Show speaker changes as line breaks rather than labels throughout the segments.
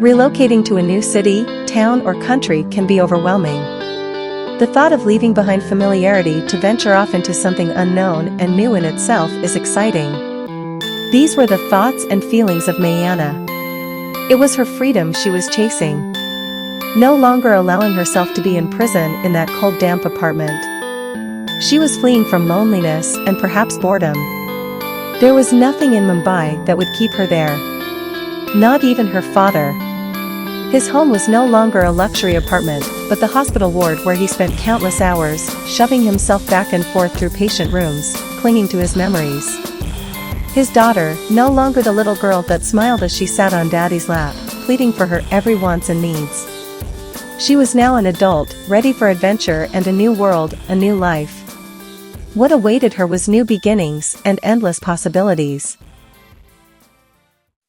Relocating to a new city, town, or country can be overwhelming. The thought of leaving behind familiarity to venture off into something unknown and new in itself is exciting. These were the thoughts and feelings of Mariana. It was her freedom she was chasing. No longer allowing herself to be in prison in that cold, damp apartment. She was fleeing from loneliness and perhaps boredom. There was nothing in Mumbai that would keep her there. Not even her father. His home was no longer a luxury apartment, but the hospital ward where he spent countless hours, shoving himself back and forth through patient rooms, clinging to his memories. His daughter, no longer the little girl that smiled as she sat on Daddy's lap, pleading for her every wants and needs. She was now an adult, ready for adventure and a new world, a new life. What awaited her was new beginnings and endless possibilities.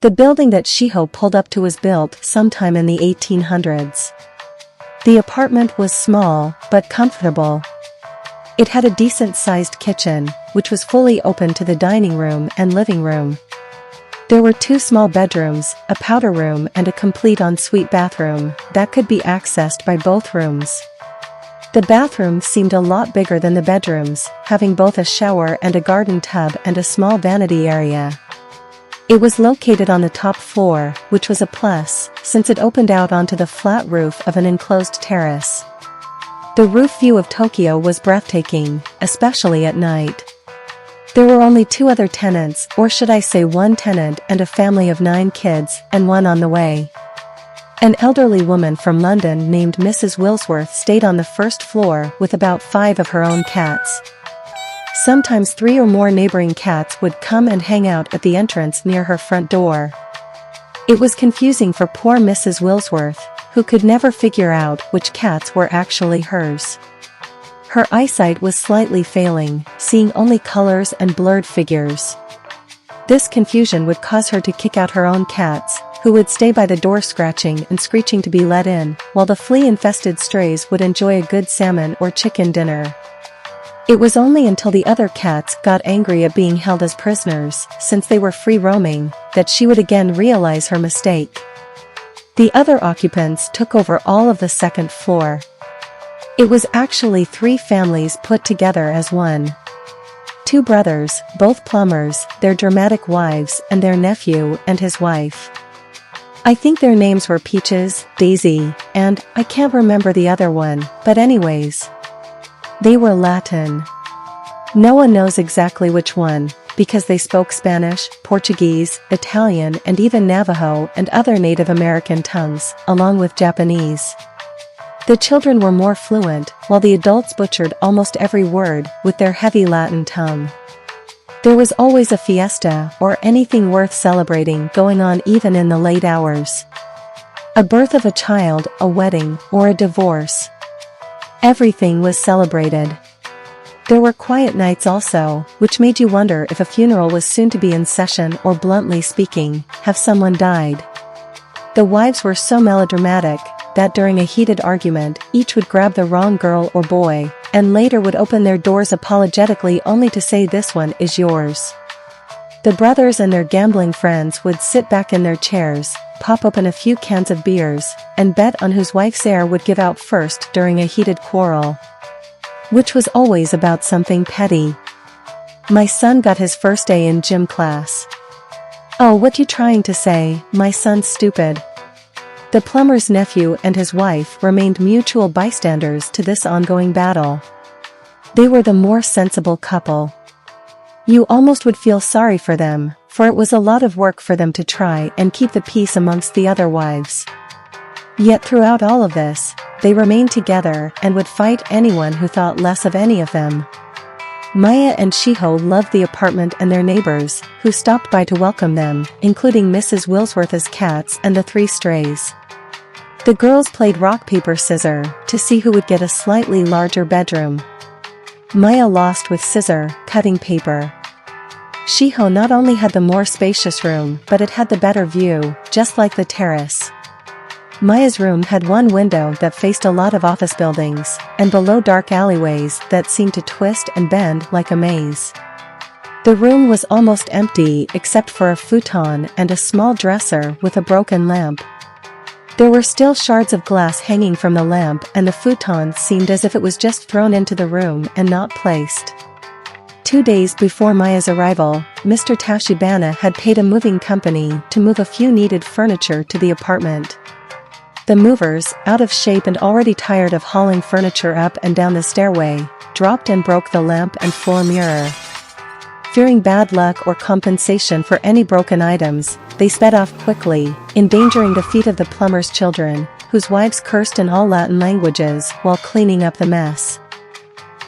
The building that Shiho pulled up to was built sometime in the 1800s. The apartment was small, but comfortable. It had a decent-sized kitchen, which was fully open to the dining room and living room. There were 2 small bedrooms, a powder room and a complete ensuite bathroom that could be accessed by both rooms. The bathroom seemed a lot bigger than the bedrooms, having both a shower and a garden tub and a small vanity area. It was located on the top floor, which was a plus, since it opened out onto the flat roof of an enclosed terrace. The roof view of Tokyo was breathtaking, especially at night. There were only 2 other tenants, or should I say 1 tenant and a family of 9 kids, and 1 on the way. An elderly woman from London named Mrs. Wilsworth stayed on the first floor with about 5 of her own cats. Sometimes 3 or more neighboring cats would come and hang out at the entrance near her front door. It was confusing for poor Mrs. Wilsworth, who could never figure out which cats were actually hers. Her eyesight was slightly failing, seeing only colors and blurred figures. This confusion would cause her to kick out her own cats, who would stay by the door scratching and screeching to be let in, while the flea-infested strays would enjoy a good salmon or chicken dinner. It was only until the other cats got angry at being held as prisoners, since they were free roaming, that she would again realize her mistake. The other occupants took over all of the second floor. It was actually 3 families put together as one. 2 brothers, both plumbers, their dramatic wives, and their nephew and his wife. I think their names were Peaches, Daisy, and I can't remember the other one, but anyways. They were Latin. No one knows exactly which one, because they spoke Spanish, Portuguese, Italian and even Navajo and other Native American tongues, along with Japanese. The children were more fluent, while the adults butchered almost every word with their heavy Latin tongue. There was always a fiesta or anything worth celebrating going on even in the late hours. A birth of a child, a wedding, or a divorce. Everything was celebrated. There were quiet nights also, which made you wonder if a funeral was soon to be in session or, bluntly speaking, have someone died. The wives were so melodramatic that during a heated argument, each would grab the wrong girl or boy, and later would open their doors apologetically only to say, "This one is yours." The brothers and their gambling friends would sit back in their chairs, pop open a few cans of beers, and bet on whose wife's heir would give out first during a heated quarrel. Which was always about something petty. My son got his first A in gym class. Oh, what you trying to say, my son's stupid. The plumber's nephew and his wife remained mutual bystanders to this ongoing battle. They were the more sensible couple. You almost would feel sorry for them, for it was a lot of work for them to try and keep the peace amongst the other wives. Yet throughout all of this, they remained together and would fight anyone who thought less of any of them. Maya and Shiho loved the apartment and their neighbors, who stopped by to welcome them, including Mrs. Wilsworth's cats and the 3 strays. The girls played rock paper scissor to see who would get a slightly larger bedroom. Maya lost with scissor, cutting paper. Shiho not only had the more spacious room, but it had the better view, just like the terrace. Maya's room had one window that faced a lot of office buildings, and below dark alleyways that seemed to twist and bend like a maze. The room was almost empty except for a futon and a small dresser with a broken lamp. There were still shards of glass hanging from the lamp, and the futon seemed as if it was just thrown into the room and not placed. 2 days before Maya's arrival, Mr. Tachibana had paid a moving company to move a few needed furniture to the apartment. The movers, out of shape and already tired of hauling furniture up and down the stairway, dropped and broke the lamp and floor mirror. Fearing bad luck or compensation for any broken items, they sped off quickly, endangering the feet of the plumber's children, whose wives cursed in all Latin languages while cleaning up the mess.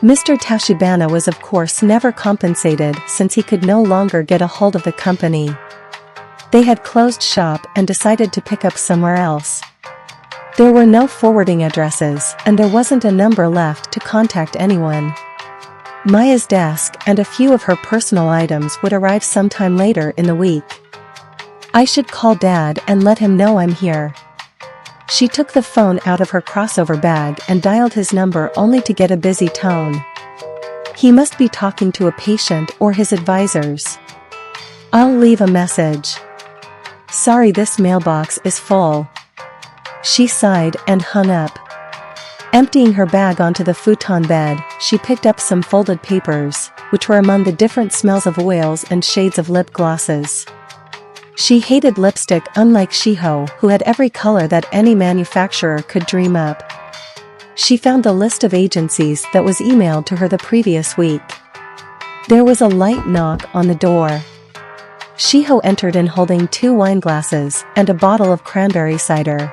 Mr. Tachibana was of course never compensated since he could no longer get a hold of the company. They had closed shop and decided to pick up somewhere else. There were no forwarding addresses, and there wasn't a number left to contact anyone. Maya's desk and a few of her personal items would arrive sometime later in the week. I should call Dad and let him know I'm here. She took the phone out of her crossover bag and dialed his number only to get a busy tone. He must be talking to a patient or his advisors. I'll leave a message. Sorry, this mailbox is full. She sighed and hung up. Emptying her bag onto the futon bed, she picked up some folded papers, which were among the different smells of oils and shades of lip glosses. She hated lipstick, unlike Shiho, who had every color that any manufacturer could dream up. She found the list of agencies that was emailed to her the previous week. There was a light knock on the door. Shiho entered in holding 2 wine glasses and a bottle of cranberry cider.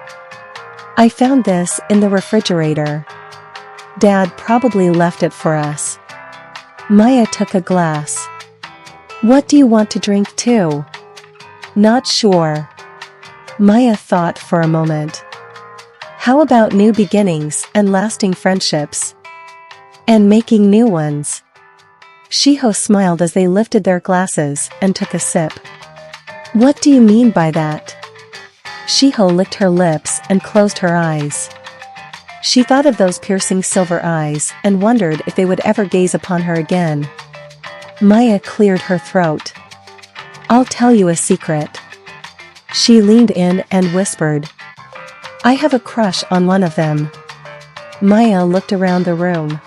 I found this in the refrigerator. Dad probably left it for us. Maya took a glass. What do you want to drink too? Not sure. Maya thought for a moment. How about new beginnings and lasting friendships? And making new ones? Shiho smiled as they lifted their glasses and took a sip. What do you mean by that? Shiho licked her lips and closed her eyes. She thought of those piercing silver eyes and wondered if they would ever gaze upon her again. Maya cleared her throat. I'll tell you a secret. She leaned in and whispered. I have a crush on one of them. Maya looked around the room.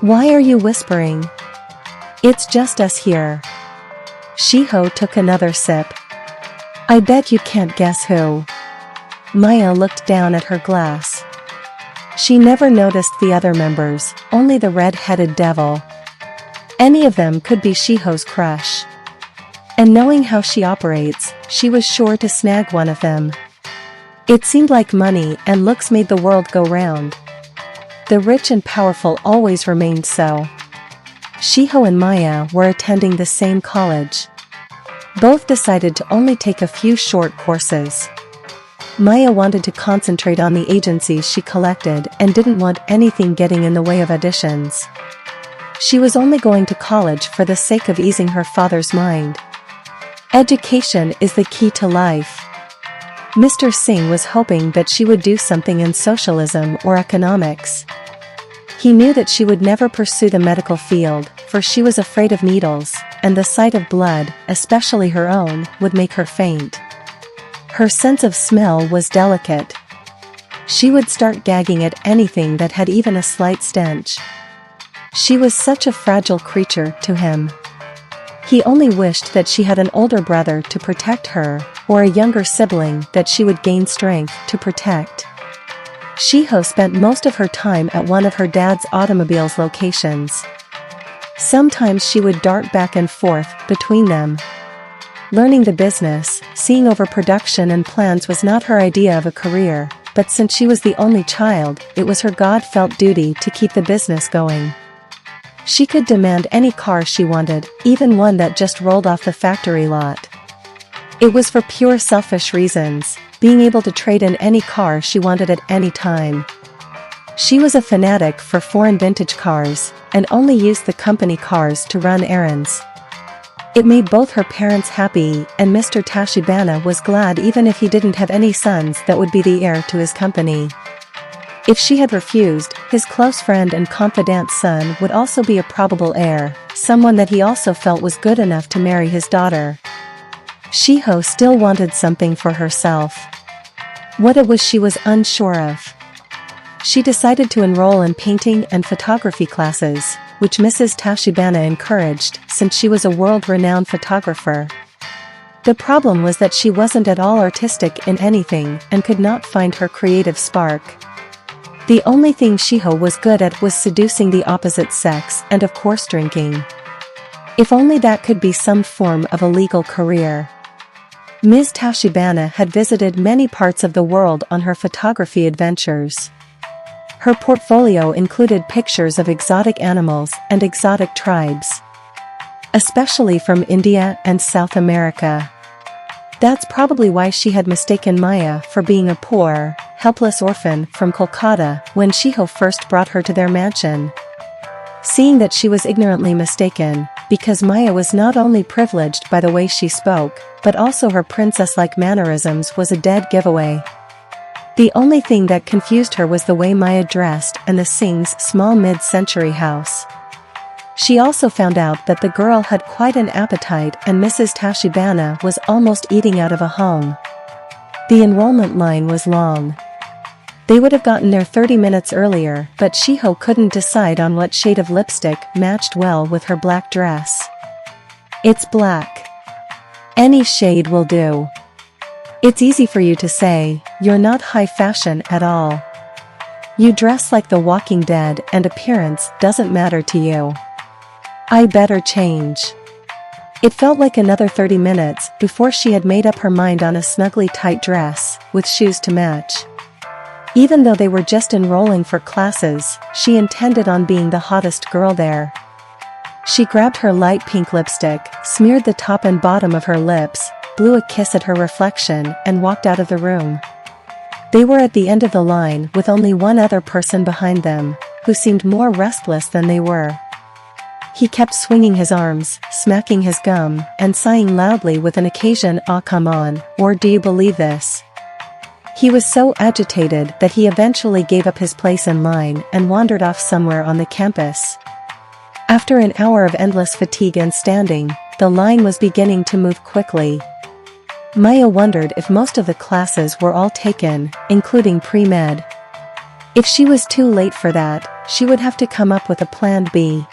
Why are you whispering? It's just us here. Shiho took another sip. I bet you can't guess who. Maya looked down at her glass. She never noticed the other members, only the red-headed devil. Any of them could be Shiho's crush. And knowing how she operates, she was sure to snag one of them. It seemed like money and looks made the world go round. The rich and powerful always remained so. Shiho and Maya were attending the same college. Both decided to only take a few short courses. Maya wanted to concentrate on the agencies she collected and didn't want anything getting in the way of auditions. She was only going to college for the sake of easing her father's mind. Education is the key to life. Mr. Singh was hoping that she would do something in socialism or economics. He knew that she would never pursue the medical field, for she was afraid of needles, and the sight of blood, especially her own, would make her faint. Her sense of smell was delicate. She would start gagging at anything that had even a slight stench. She was such a fragile creature to him. He only wished that she had an older brother to protect her, or a younger sibling that she would gain strength to protect. Shiho spent most of her time at one of her dad's automobile's locations. Sometimes she would dart back and forth between them. Learning the business, seeing over production and plans was not her idea of a career, but since she was the only child, it was her God-felt duty to keep the business going. She could demand any car she wanted, even one that just rolled off the factory lot. It was for pure selfish reasons, being able to trade in any car she wanted at any time. She was a fanatic for foreign vintage cars, and only used the company cars to run errands. It made both her parents happy, and Mr. Tachibana was glad even if he didn't have any sons that would be the heir to his company. If she had refused, his close friend and confidant son would also be a probable heir, someone that he also felt was good enough to marry his daughter. Shiho still wanted something for herself. What it was she was unsure of. She decided to enroll in painting and photography classes, which Mrs. Tashibana encouraged since she was a world-renowned photographer. The problem was that she wasn't at all artistic in anything and could not find her creative spark. The only thing Shiho was good at was seducing the opposite sex and of course drinking. If only that could be some form of a legal career. Ms. Tashibana had visited many parts of the world on her photography adventures. Her portfolio included pictures of exotic animals and exotic tribes, especially from India and South America. That's probably why she had mistaken Maya for being a poor, helpless orphan from Kolkata when Shiho first brought her to their mansion. Seeing that she was ignorantly mistaken, because Maya was not only privileged by the way she spoke, but also her princess-like mannerisms was a dead giveaway. The only thing that confused her was the way Maya dressed and the Singh's small mid-century house. She also found out that the girl had quite an appetite and Mrs. Tashibana was almost eating out of a home. The enrollment line was long. They would have gotten there 30 minutes earlier, but Shiho couldn't decide on what shade of lipstick matched well with her black dress. It's black. Any shade will do. It's easy for you to say, you're not high fashion at all. You dress like the Walking Dead and appearance doesn't matter to you. I better change. It felt like another 30 minutes before she had made up her mind on a snugly tight dress, with shoes to match. Even though they were just enrolling for classes, she intended on being the hottest girl there. She grabbed her light pink lipstick, smeared the top and bottom of her lips, blew a kiss at her reflection and walked out of the room. They were at the end of the line with only one other person behind them, who seemed more restless than they were. He kept swinging his arms, smacking his gum, and sighing loudly with an occasion "Ah, come on," or "Do you believe this?" He was so agitated that he eventually gave up his place in line and wandered off somewhere on the campus. After an hour of endless fatigue and standing, the line was beginning to move quickly. Maya wondered if most of the classes were all taken, including pre-med. If she was too late for that, she would have to come up with a plan B.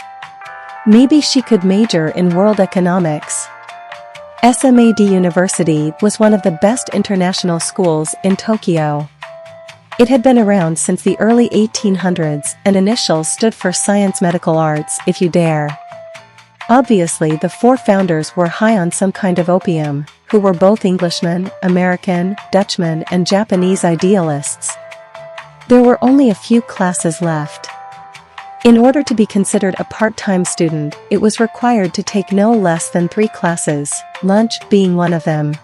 Maybe she could major in world economics. SMAD University was one of the best international schools in Tokyo. It had been around since the early 1800s and initials stood for Science Medical Arts if you dare. Obviously the four founders were high on some kind of opium, who were both Englishmen, American, Dutchmen and Japanese idealists. There were only a few classes left. In order to be considered a part-time student, it was required to take no less than 3 classes, lunch being one of them.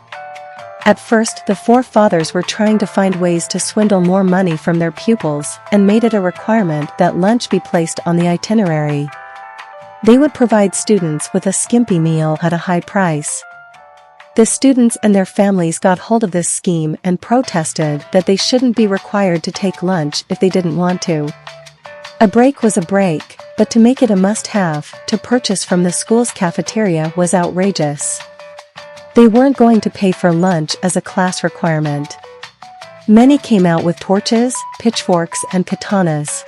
At first the four fathers were trying to find ways to swindle more money from their pupils and made it a requirement that lunch be placed on the itinerary. They would provide students with a skimpy meal at a high price. The students and their families got hold of this scheme and protested that they shouldn't be required to take lunch if they didn't want to. A break was a break, but to make it a must-have, to purchase from the school's cafeteria was outrageous. They weren't going to pay for lunch as a class requirement. Many came out with torches, pitchforks and katanas.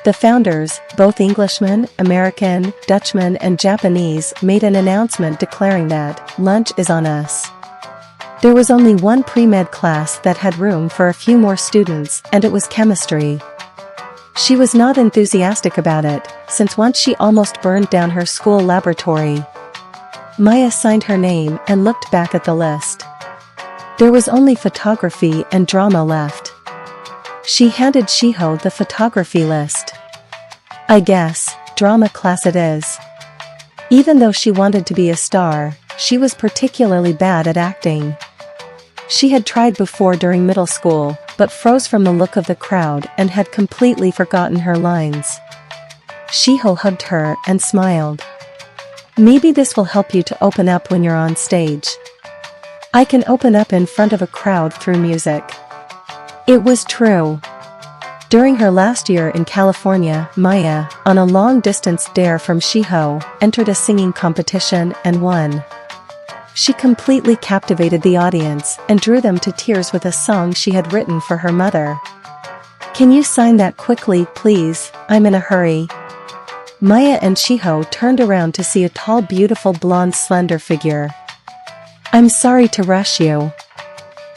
The founders, both Englishmen, American, Dutchmen and Japanese, made an announcement declaring that, lunch is on us. There was only one pre-med class that had room for a few more students, and it was chemistry. She was not enthusiastic about it, since once she almost burned down her school laboratory. Maya signed her name and looked back at the list. There was only photography and drama left. She handed Shiho the photography list. I guess, drama class it is. Even though she wanted to be a star, she was particularly bad at acting. She had tried before during middle school, but froze from the look of the crowd and had completely forgotten her lines. Shiho hugged her and smiled. Maybe this will help you to open up when you're on stage. I can open up in front of a crowd through music. It was true. During her last year in California, Maya, on a long-distance dare from Shiho, entered a singing competition and won. She completely captivated the audience and drew them to tears with a song she had written for her mother. "Can you sign that quickly, please? I'm in a hurry." Maya and Shiho turned around to see a tall, beautiful, blonde, slender figure. "I'm sorry to rush you."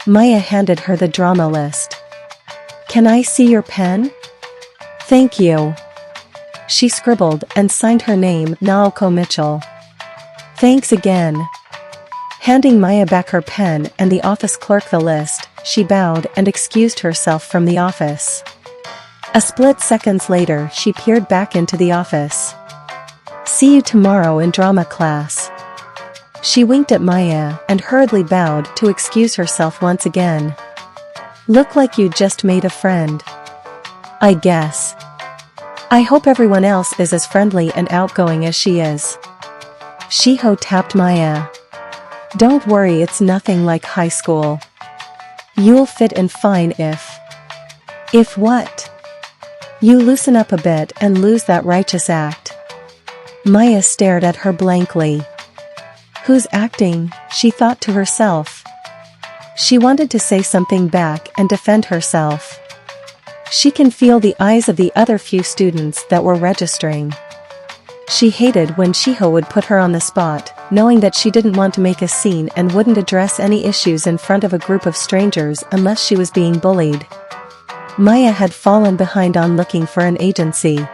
Maya handed her the drama list. "Can I see your pen?" "Thank you." She scribbled and signed her name, Naoko Mitchell. "Thanks again." Handing Maya back her pen and the office clerk the list, she bowed and excused herself from the office. A split seconds later, she peered back into the office. "See you tomorrow in drama class." She winked at Maya and hurriedly bowed to excuse herself once again. "Look like you just made a friend." "I guess. I hope everyone else is as friendly and outgoing as she is." Shiho tapped Maya. "Don't worry, it's nothing like high school. You'll fit in fine if..." "If what?" "You loosen up a bit and lose that righteous act." Maya stared at her blankly. "Who's acting?" she thought to herself. She wanted to say something back and defend herself. She can feel the eyes of the other few students that were registering. She hated when Shiho would put her on the spot, knowing that she didn't want to make a scene and wouldn't address any issues in front of a group of strangers unless she was being bullied. Maya had fallen behind on looking for an agency.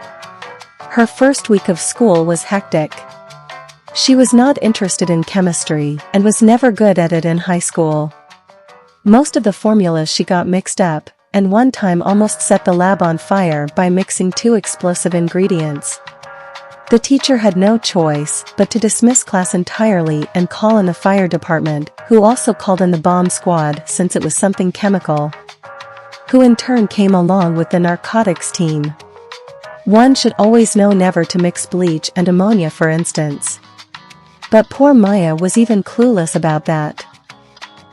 Her first week of school was hectic. She was not interested in chemistry and was never good at it in high school. Most of the formulas she got mixed up, and one time almost set the lab on fire by mixing 2 explosive ingredients. The teacher had no choice but to dismiss class entirely and call in the fire department, who also called in the bomb squad since it was something chemical, who in turn came along with the narcotics team. One should always know never to mix bleach and ammonia, for instance. But poor Maya was even clueless about that.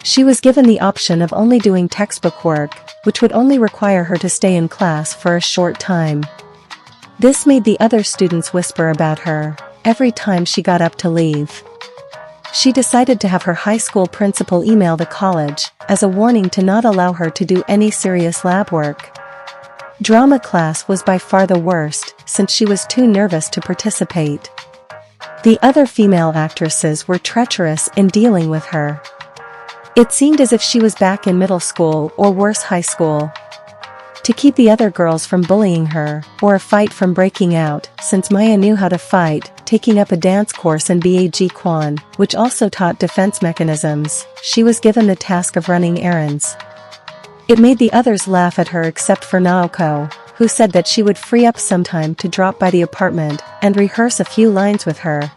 She was given the option of only doing textbook work, which would only require her to stay in class for a short time. This made the other students whisper about her every time she got up to leave. She decided to have her high school principal email the college as a warning to not allow her to do any serious lab work. Drama class was by far the worst, since she was too nervous to participate. The other female actresses were treacherous in dealing with her. It seemed as if she was back in middle school or worse, high school. To keep the other girls from bullying her, or a fight from breaking out, since Maya knew how to fight, taking up a dance course in Bag Kwan, which also taught defense mechanisms, she was given the task of running errands. It made the others laugh at her except for Naoko, who said that she would free up some time to drop by the apartment and rehearse a few lines with her.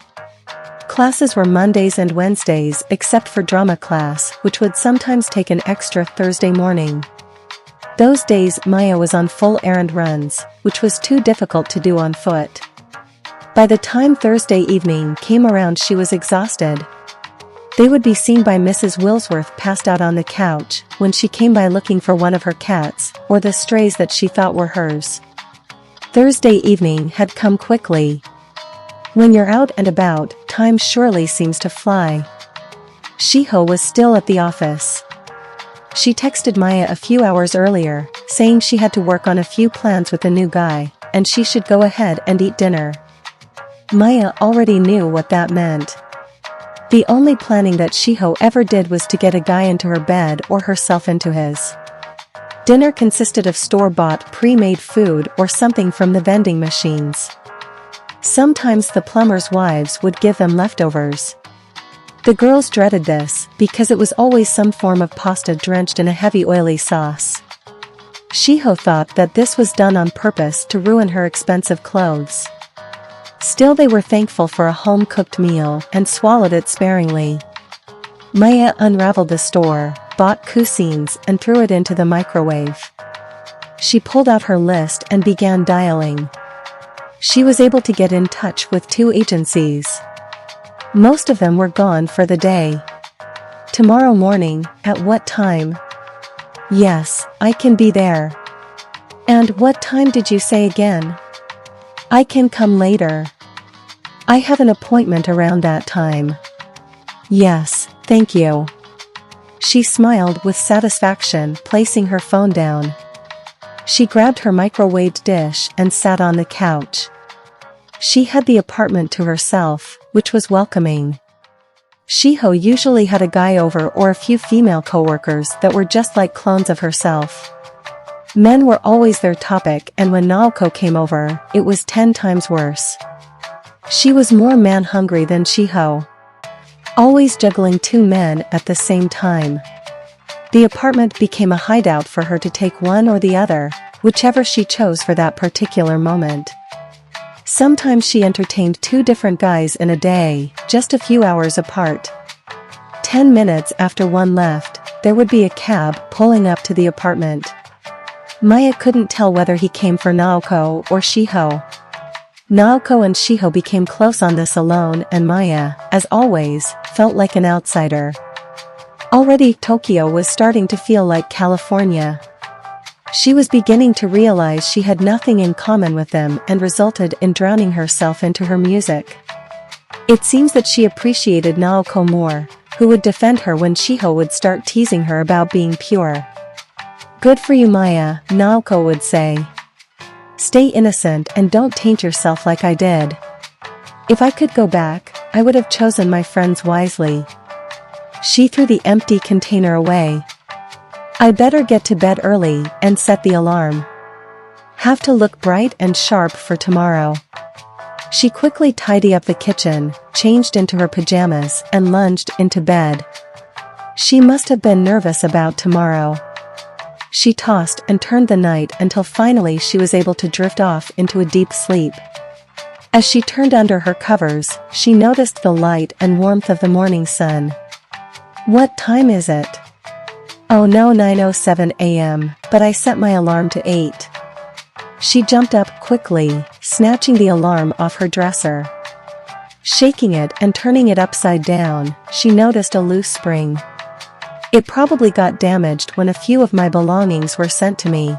Classes were Mondays and Wednesdays except for drama class, which would sometimes take an extra Thursday morning. Those days Maya was on full errand runs, which was too difficult to do on foot. By the time Thursday evening came around, she was exhausted. They would be seen by Mrs. Willsworth passed out on the couch when she came by looking for one of her cats, or the strays that she thought were hers. Thursday evening had come quickly. When you're out and about, time surely seems to fly. Shiho was still at the office. She texted Maya a few hours earlier, saying she had to work on a few plans with a new guy, and she should go ahead and eat dinner. Maya already knew what that meant. The only planning that Shiho ever did was to get a guy into her bed or herself into his. Dinner consisted of store-bought pre-made food or something from the vending machines. Sometimes the plumbers' wives would give them leftovers. The girls dreaded this, because it was always some form of pasta drenched in a heavy oily sauce. Shiho thought that this was done on purpose to ruin her expensive clothes. Still, they were thankful for a home-cooked meal and swallowed it sparingly. Maya unraveled the store, bought cuisines and threw it into the microwave. She pulled out her list and began dialing. She was able to get in touch with 2 agencies. Most of them were gone for the day. Tomorrow morning, at what time? Yes, I can be there. And what time did you say again? I can come later. I have an appointment around that time. Yes, Thank you. She smiled with satisfaction, placing her phone down. She grabbed her microwaved dish and sat on the couch. She had the apartment to herself, which was welcoming. Shiho usually had a guy over or a few female coworkers that were just like clones of herself. Men were always their topic, and when Naoko came over, it was 10 times worse. She was more man-hungry than Shiho. Always juggling 2 men at the same time. The apartment became a hideout for her to take one or the other, whichever she chose for that particular moment. Sometimes she entertained 2 different guys in a day, just a few hours apart. 10 minutes after one left, there would be a cab pulling up to the apartment. Maya couldn't tell whether he came for Naoko or Shiho. Naoko and Shiho became close on this alone, and Maya, as always, felt like an outsider. Already Tokyo was starting to feel like California. She was beginning to realize she had nothing in common with them and resulted in drowning herself into her music. It seems that she appreciated Naoko more, who would defend her when Shiho would start teasing her about being pure. Good for you, Maya, Naoko would say. Stay innocent and don't taint yourself like I did. If I could go back, I would have chosen my friends wisely. She threw the empty container away. I better get to bed early and set the alarm. Have to look bright and sharp for tomorrow. She quickly tidied up the kitchen, changed into her pajamas, and lunged into bed. She must have been nervous about tomorrow. She tossed and turned the night until finally she was able to drift off into a deep sleep. As she turned under her covers, she noticed the light and warmth of the morning sun. What time is it? Oh no, 9:07 a.m., but I set my alarm to 8. She jumped up quickly, snatching the alarm off her dresser. Shaking it and turning it upside down, she noticed a loose spring. It probably got damaged when a few of my belongings were sent to me.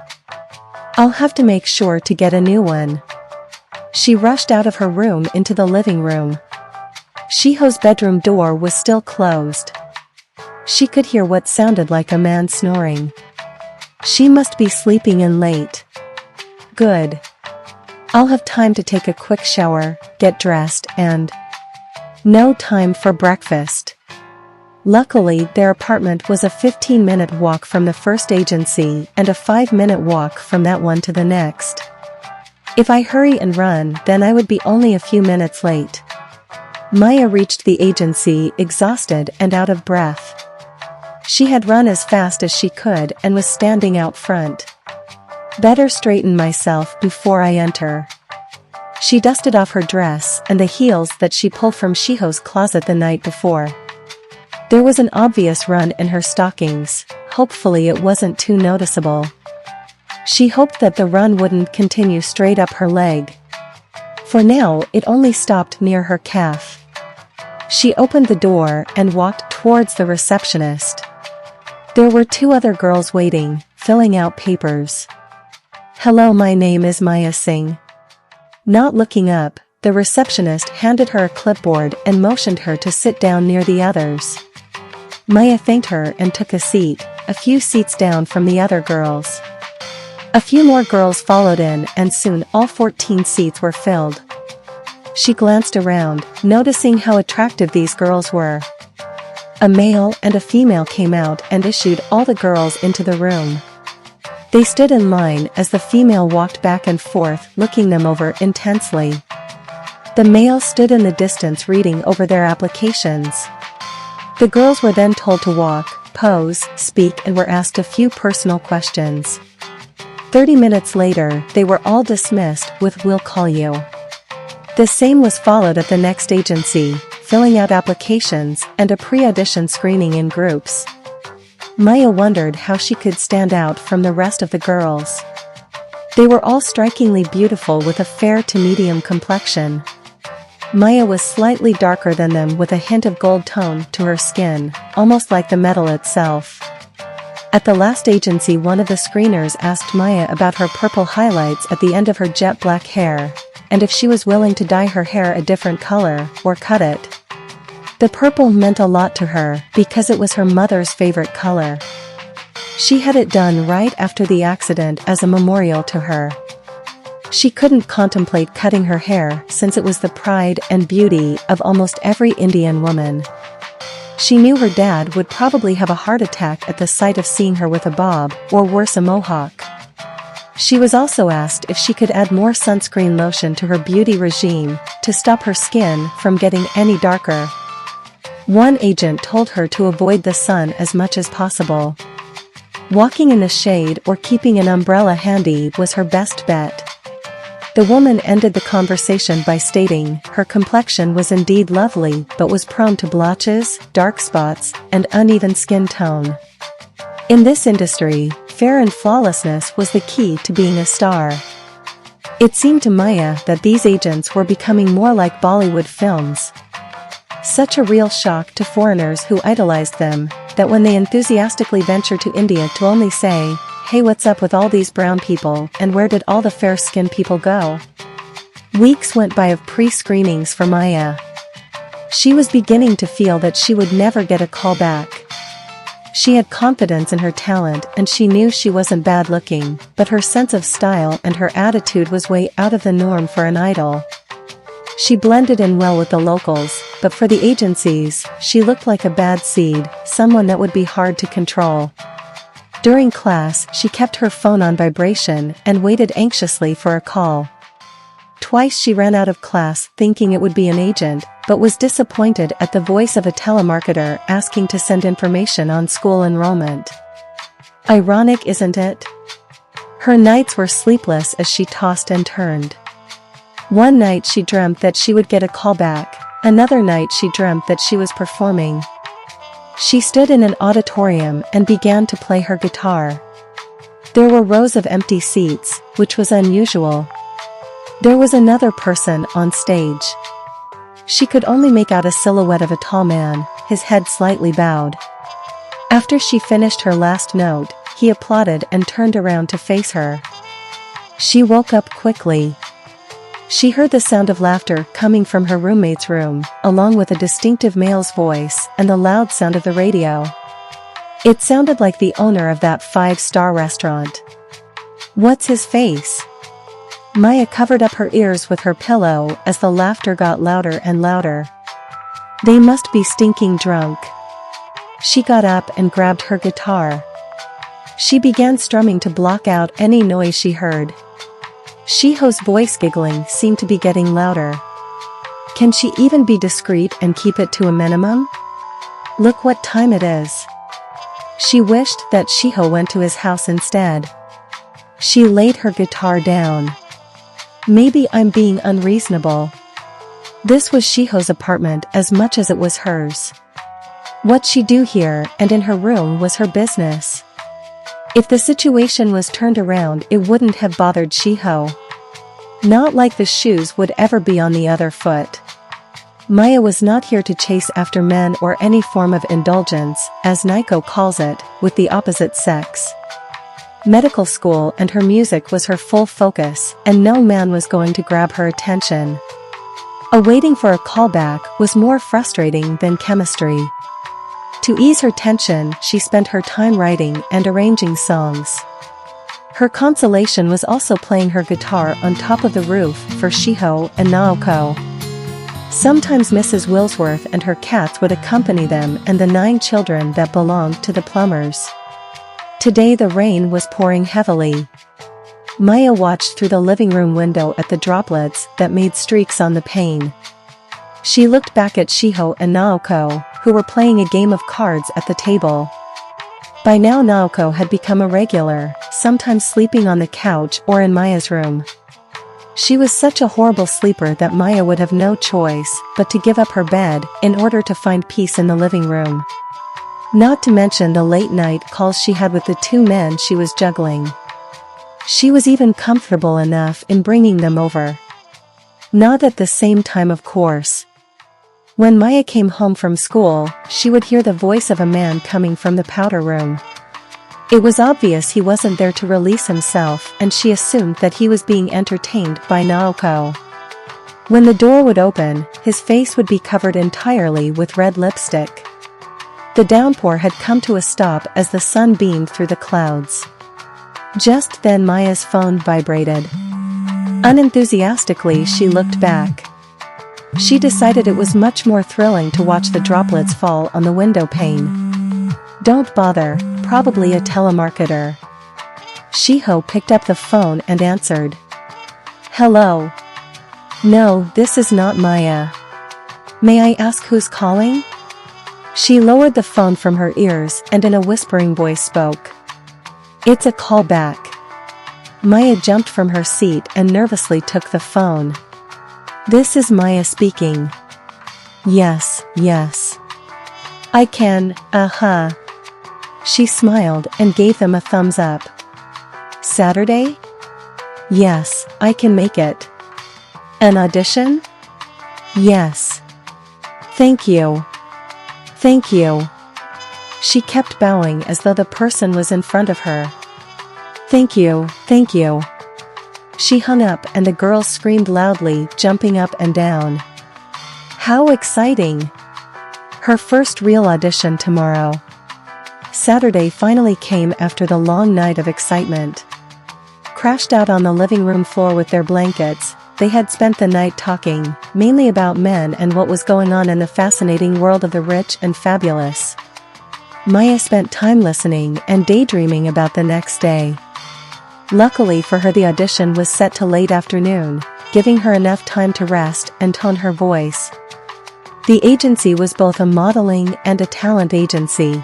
I'll have to make sure to get a new one. She rushed out of her room into the living room. Shiho's bedroom door was still closed. She could hear what sounded like a man snoring. She must be sleeping in late. Good. I'll have time to take a quick shower, get dressed, and... No time for breakfast. Luckily, their apartment was a 15-minute walk from the first agency and a 5-minute walk from that one to the next. If I hurry and run, then I would be only a few minutes late. Maya reached the agency exhausted and out of breath. She had run as fast as she could and was standing out front. Better straighten myself before I enter. She dusted off her dress and the heels that she pulled from Shiho's closet the night before. There was an obvious run in her stockings. Hopefully it wasn't too noticeable. She hoped that the run wouldn't continue straight up her leg. For now, it only stopped near her calf. She opened the door and walked towards the receptionist. There were 2 other girls waiting, filling out papers. Hello, my name is Maya Singh. Not looking up, the receptionist handed her a clipboard and motioned her to sit down near the others. Maya thanked her and took a seat, a few seats down from the other girls. A few more girls followed in, and soon all 14 seats were filled. She glanced around, noticing how attractive these girls were. A male and a female came out and issued all the girls into the room. They stood in line as the female walked back and forth, looking them over intensely. The male stood in the distance reading over their applications. The girls were then told to walk, pose, speak, and were asked a few personal questions. 30 minutes later, they were all dismissed with "We'll call you." The same was followed at the next agency, filling out applications and a pre-audition screening in groups. Maya wondered how she could stand out from the rest of the girls. They were all strikingly beautiful with a fair to medium complexion. Maya was slightly darker than them with a hint of gold tone to her skin, almost like the metal itself. At the last agency, one of the screeners asked Maya about her purple highlights at the end of her jet black hair, and if she was willing to dye her hair a different color or cut it. The purple meant a lot to her because it was her mother's favorite color. She had it done right after the accident as a memorial to her. She couldn't contemplate cutting her hair since it was the pride and beauty of almost every Indian woman. She knew her dad would probably have a heart attack at the sight of seeing her with a bob, or worse, a mohawk. She was also asked if she could add more sunscreen lotion to her beauty regime to stop her skin from getting any darker. One agent told her to avoid the sun as much as possible. Walking in the shade or keeping an umbrella handy was her best bet. The woman ended the conversation by stating her complexion was indeed lovely but was prone to blotches, dark spots, and uneven skin tone. In this industry, fair and flawlessness was the key to being a star. It seemed to Maya that these agents were becoming more like Bollywood films. Such a real shock to foreigners who idolized them, that when they enthusiastically ventured to India to only say, "Hey, what's up with all these brown people and where did all the fair-skinned people go?" Weeks went by of pre-screenings for Maya. She was beginning to feel that she would never get a call back. She had confidence in her talent and she knew she wasn't bad looking, but her sense of style and her attitude was way out of the norm for an idol. She blended in well with the locals, but for the agencies, she looked like a bad seed, someone that would be hard to control. During class, she kept her phone on vibration and waited anxiously for a call. Twice she ran out of class thinking it would be an agent, but was disappointed at the voice of a telemarketer asking to send information on school enrollment. Ironic, isn't it? Her nights were sleepless as she tossed and turned. One night she dreamt that she would get a call back, another night she dreamt that she was performing. She stood in an auditorium and began to play her guitar. There were rows of empty seats, which was unusual. There was another person on stage. She could only make out a silhouette of a tall man, his head slightly bowed. After she finished her last note, he applauded and turned around to face her. She woke up quickly. She heard the sound of laughter coming from her roommate's room, along with a distinctive male's voice and the loud sound of the radio. It sounded like the owner of that five-star restaurant. "What's his face?" Maya covered up her ears with her pillow as the laughter got louder and louder. "They must be stinking drunk." She got up and grabbed her guitar. She began strumming to block out any noise she heard. Shiho's voice giggling seemed to be getting louder. Can she even be discreet and keep it to a minimum? Look what time it is. She wished that Shiho went to his house instead. She laid her guitar down. Maybe I'm being unreasonable. This was Shiho's apartment as much as it was hers. What she'd do here and in her room was her business. If the situation was turned around, it wouldn't have bothered Shiho. Not like the shoes would ever be on the other foot. Maya was not here to chase after men or any form of indulgence, as Naiko calls it, with the opposite sex. Medical school and her music was her full focus, and no man was going to grab her attention. Awaiting for a callback was more frustrating than chemistry. To ease her tension, she spent her time writing and arranging songs. Her consolation was also playing her guitar on top of the roof for Shiho and Naoko. Sometimes Mrs. Willsworth and her cats would accompany them and the 9 children that belonged to the plumbers. Today the rain was pouring heavily. Maya watched through the living room window at the droplets that made streaks on the pane. She looked back at Shiho and Naoko, who were playing a game of cards at the table. By now Naoko had become a regular, sometimes sleeping on the couch or in Maya's room. She was such a horrible sleeper that Maya would have no choice but to give up her bed in order to find peace in the living room. Not to mention the late-night calls she had with the 2 men she was juggling. She was even comfortable enough in bringing them over. Not at the same time, of course. When Maya came home from school, she would hear the voice of a man coming from the powder room. It was obvious he wasn't there to release himself, and she assumed that he was being entertained by Naoko. When the door would open, his face would be covered entirely with red lipstick. The downpour had come to a stop as the sun beamed through the clouds. Just then Maya's phone vibrated. Unenthusiastically, she looked back. She decided it was much more thrilling to watch the droplets fall on the window pane. Don't bother, probably a telemarketer. Shiho picked up the phone and answered. Hello. No, this is not Maya. May I ask who's calling? She lowered the phone from her ears and in a whispering voice spoke. It's a call back. Maya jumped from her seat and nervously took the phone. This is Maya speaking. Yes. I can, She smiled and gave them a thumbs up. Saturday? Yes, I can make it. An audition? Yes. Thank you. She kept bowing as though the person was in front of her. Thank you. She hung up and the girls screamed loudly, jumping up and down. How exciting! Her first real audition tomorrow. Saturday finally came after the long night of excitement. Crashed out on the living room floor with their blankets, they had spent the night talking, mainly about men and what was going on in the fascinating world of the rich and fabulous. Maya spent time listening and daydreaming about the next day. Luckily for her, the audition was set to late afternoon, giving her enough time to rest and tone her voice. The agency was both a modeling and a talent agency.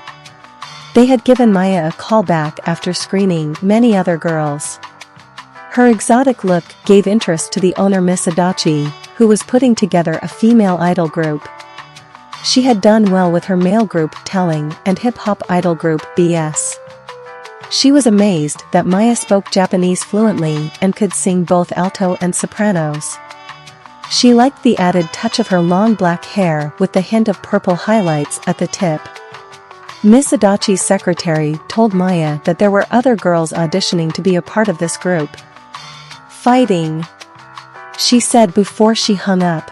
They had given Maya a call back after screening many other girls. Her exotic look gave interest to the owner, Miss Adachi, who was putting together a female idol group. She had done well with her male group Telling and hip-hop idol group BS. She was amazed that Maya spoke Japanese fluently and could sing both alto and sopranos. She liked the added touch of her long black hair with the hint of purple highlights at the tip. Miss Adachi's secretary told Maya that there were other girls auditioning to be a part of this group. Fighting, she said before she hung up.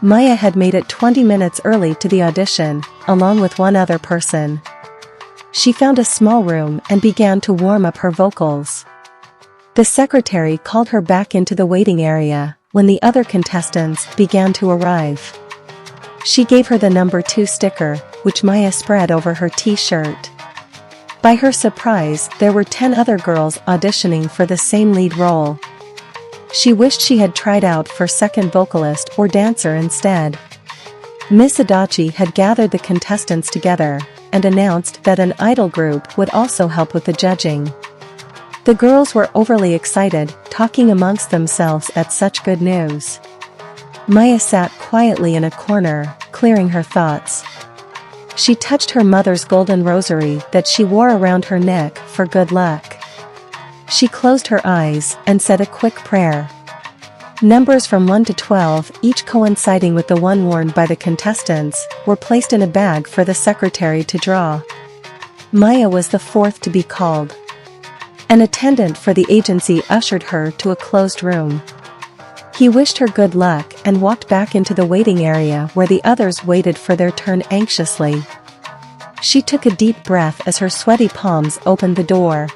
Maya had made it 20 minutes early to the audition, along with one other person. She found a small room and began to warm up her vocals. The secretary called her back into the waiting area when the other contestants began to arrive. She gave her the number 2 sticker, which Maya spread over her t-shirt. By her surprise, there were 10 other girls auditioning for the same lead role. She wished she had tried out for second vocalist or dancer instead. Miss Adachi had gathered the contestants together and announced that an idol group would also help with the judging. The girls were overly excited, talking amongst themselves at such good news. Maya sat quietly in a corner, clearing her thoughts. She touched her mother's golden rosary that she wore around her neck for good luck. She closed her eyes and said a quick prayer. Numbers from 1 to 12, each coinciding with the one worn by the contestants, were placed in a bag for the secretary to draw. Maya was the 4th to be called. An attendant for the agency ushered her to a closed room. He wished her good luck and walked back into the waiting area where the others waited for their turn anxiously. She took a deep breath as her sweaty palms opened the door.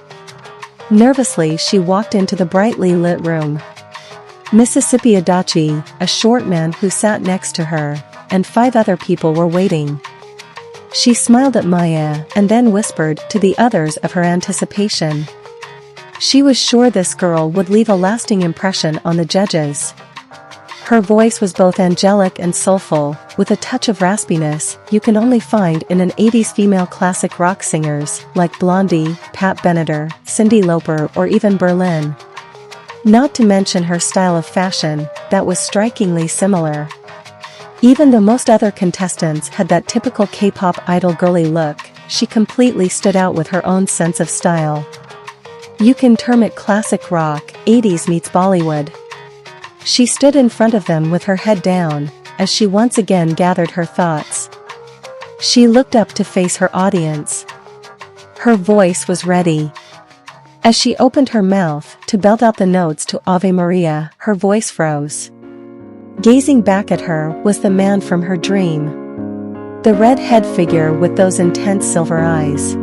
Nervously, she walked into the brightly lit room. Mississippi Adachi, a short man who sat next to her, and 5 other people were waiting. She smiled at Maya and then whispered to the others of her anticipation. She was sure this girl would leave a lasting impression on the judges. Her voice was both angelic and soulful, with a touch of raspiness you can only find in an 80s female classic rock singers like Blondie, Pat Benatar, Cyndi Lauper or even Berlin. Not to mention her style of fashion, that was strikingly similar. Even though most other contestants had that typical K-pop idol girly look, she completely stood out with her own sense of style. You can term it classic rock, 80s meets Bollywood. She stood in front of them with her head down, as she once again gathered her thoughts. She looked up to face her audience. Her voice was ready. As she opened her mouth to belt out the notes to Ave Maria, her voice froze. Gazing back at her was the man from her dream. The red-head figure with those intense silver eyes.